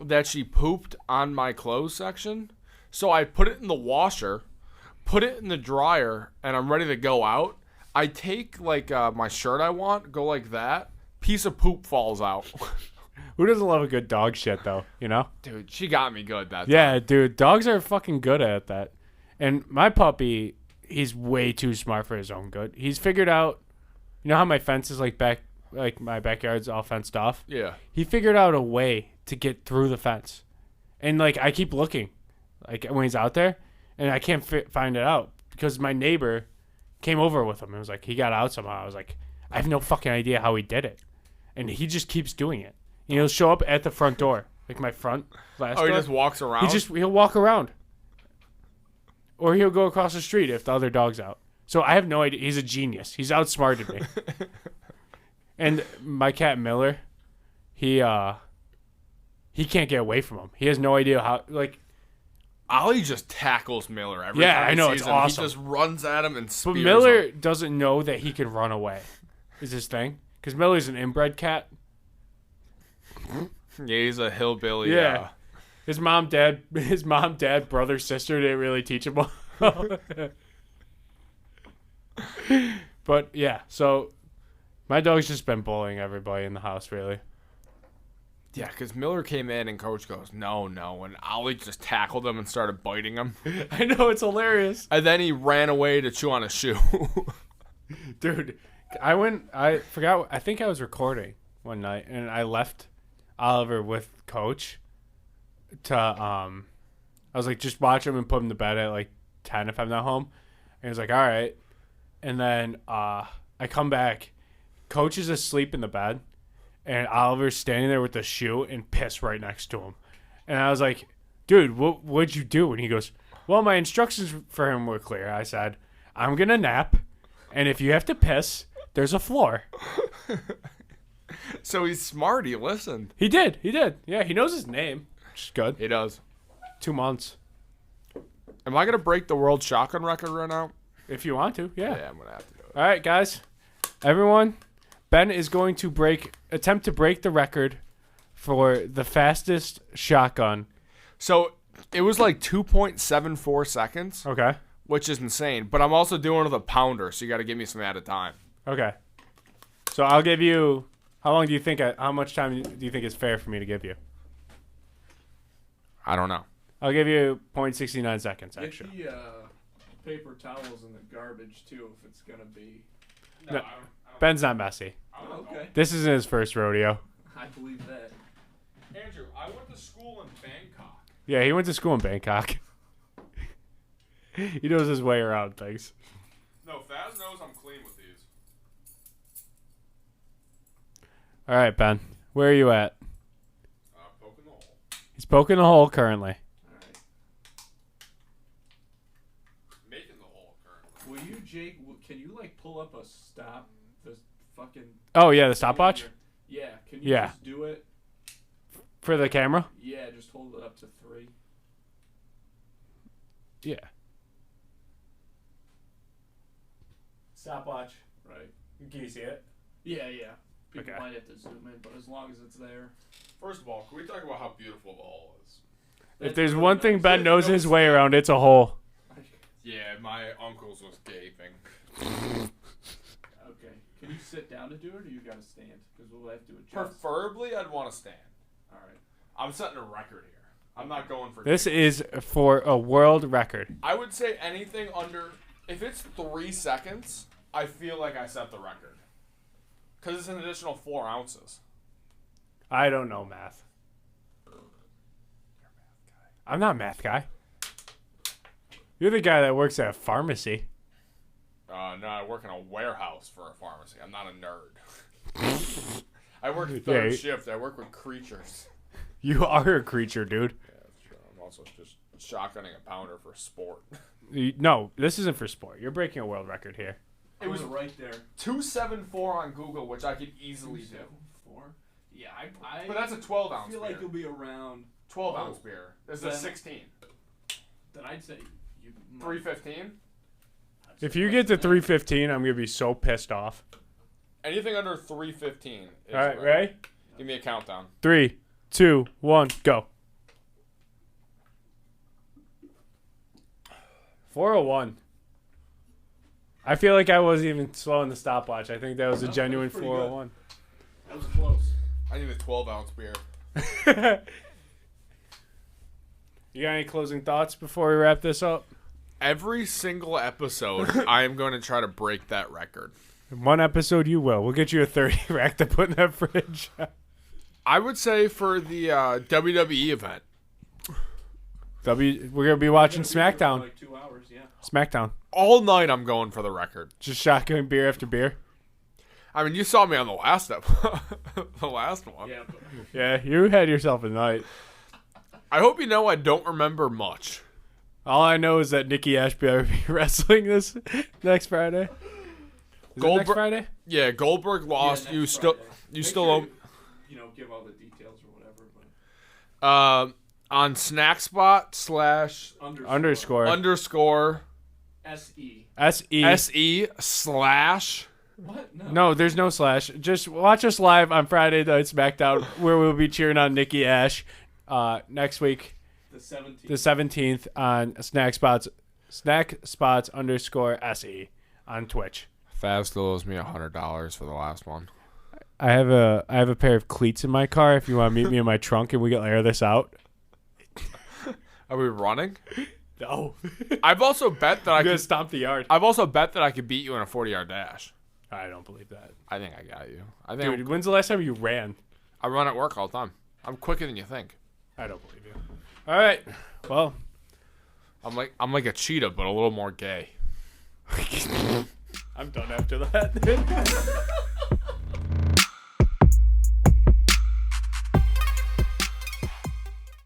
that she pooped on my clothes section, so I put it in the washer, put it in the dryer, and I'm ready to go out. I take, like, my shirt I want, go like that, piece of poop falls out. Who doesn't love a good dog shit, though, you know? Dude, she got me good that time. Yeah, dude. Dogs are fucking good at that. And my puppy, he's way too smart for his own good. He's figured out, you know how my fence is like my backyard's all fenced off? Yeah. He figured out a way to get through the fence. And, like, I keep looking, like, when he's out there, and I can't find it out because my neighbor came over with him. It was like, he got out somehow. I was like, I have no fucking idea how he did it. And he just keeps doing it. And he'll show up at the front door, like my front glass door. He just walks around? He'll walk around. Or he'll go across the street if the other dog's out. So I have no idea. He's a genius. He's outsmarted me. And my cat Miller, he can't get away from him. He has no idea how, like. Ollie just tackles Miller every Yeah, time I know, he it's sees him. awesome. He just runs at him and spears But Miller him. doesn't know that he can run away. Is his thing. Because Miller's an inbred cat. Yeah, he's a hillbilly. Yeah. His mom, dad, brother, sister didn't really teach him well. But yeah, so my dog's just been bullying everybody in the house, really. Yeah, because Miller came in and Coach goes, no, and Ollie just tackled him and started biting him. I know, it's hilarious. And then he ran away to chew on a shoe. Dude, I forgot, I think I was recording one night, and I left Oliver with Coach to, I was like, just watch him and put him to bed at like 10 if I'm not home. And he was like, all right. And then I come back. Coach is asleep in the bed. And Oliver's standing there with the shoe and piss right next to him. And I was like, dude, what'd you do? And he goes, well, my instructions for him were clear. I said, I'm going to nap. And if you have to piss, there's a floor. So he's smart. He listened. He did. Yeah, he knows his name, which is good. He does. 2 months. Am I going to break the world shotgun record right now? If you want to, yeah. Yeah, I'm going to have to do it. All right, guys. Everyone, Ben is going to attempt to break the record for the fastest shotgun. So it was like 2.74 seconds, Okay. which is insane. But I'm also doing it with a pounder, so you got to give me some added time. Okay. So I'll give you. How much time do you think is fair for me to give you? I don't know. I'll give you 0.69 seconds Get extra. the paper towels in the garbage too if it's gonna be. No, Ben's not messy. Okay, This isn't his first rodeo. I believe that. Andrew, I went to school in Bangkok. Yeah, he went to school in Bangkok. He knows his way around things. No, Faz knows I'm clean with these. All right, Ben. Where are you at? Poking the hole. He's poking the hole currently. All right. Making the hole currently. Will you, Jake? Can you like pull up a stop? The fucking. Oh, yeah, the stopwatch? Yeah. Can you Yeah. just do it? For the camera? Yeah, just hold it up to 3. Yeah. Stopwatch. Right. Can you see it? Yeah. People Okay. might have to zoom in, but as long as it's there. First of all, can we talk about how beautiful the hole is? If there's one thing Ben knows his way around, it's a hole. Yeah, my uncle's was gaping. Okay. Can you sit down to do it, or you gotta stand? Because we'll have to adjust. Preferably, I'd want to stand. All right. I'm setting a record here. I'm not going for. This is for a world record. I would say anything under. If it's 3 seconds, I feel like I set the record. Because it's an additional 4 ounces. I don't know math. I'm not a math guy. You're the guy that works at a pharmacy. No, I work in a warehouse for a pharmacy. I'm not a nerd. I work third shift. I work with creatures. You are a creature, dude. Yeah, that's true. I'm also just shotgunning a pounder for sport. No, this isn't for sport. You're breaking a world record here. It was right there. 274 on Google, which I could easily do. 4. Yeah, I. But that's a 12 ounce I feel beer. like you'll be around 12 ounce beer. This is a Then- 16. Then I'd say you. 315. If you get to 315, I'm going to be so pissed off. Anything under 315. Is All right, ready? Give me a countdown. 3, 2, 1, go. 401. I feel like I wasn't even slowing the stopwatch. I think that was a No, that genuine was pretty 401. That was close. I need a 12 ounce beer. You got any closing thoughts before we wrap this up? Every single episode, I am going to try to break that record. One episode you will. We'll get you a 30 rack to put in that fridge. I would say for the WWE event. We're going to be watching SmackDown. Like 2 hours, yeah. SmackDown. All night I'm going for the record. Just shotgun beer after beer. I mean, you saw me on the last the last one. Yeah. But Yeah, you had yourself a night. I hope you know I don't remember much. All I know is that Nikki Ash better be wrestling this next Friday. Is it next Friday? Yeah, Goldberg lost. next you still Friday. you Make still sure owe. give all the details or whatever. But On Snackspot Underscore. SE. SE. SE/ What? No. No, there's no slash. Just watch us live on Friday Night SmackDown, where we'll be cheering on Nikki Ash next week, The 17th. the 17th, on Snackspots underscore SE on Twitch. Faz still owes me $100 for the last one. I have a pair of cleats in my car. If you want to meet me in my trunk and we can air this out. Are we running? No. I've also bet that I I'm gonna could. stomp the yard. I've also bet that I could beat you in a 40-yard dash. I don't believe that. I think I got you. I think Dude, when's the last time you ran? I run at work all the time. I'm quicker than you think. I don't believe you. All right. Well, I'm like a cheetah, but a little more gay. I'm done after that.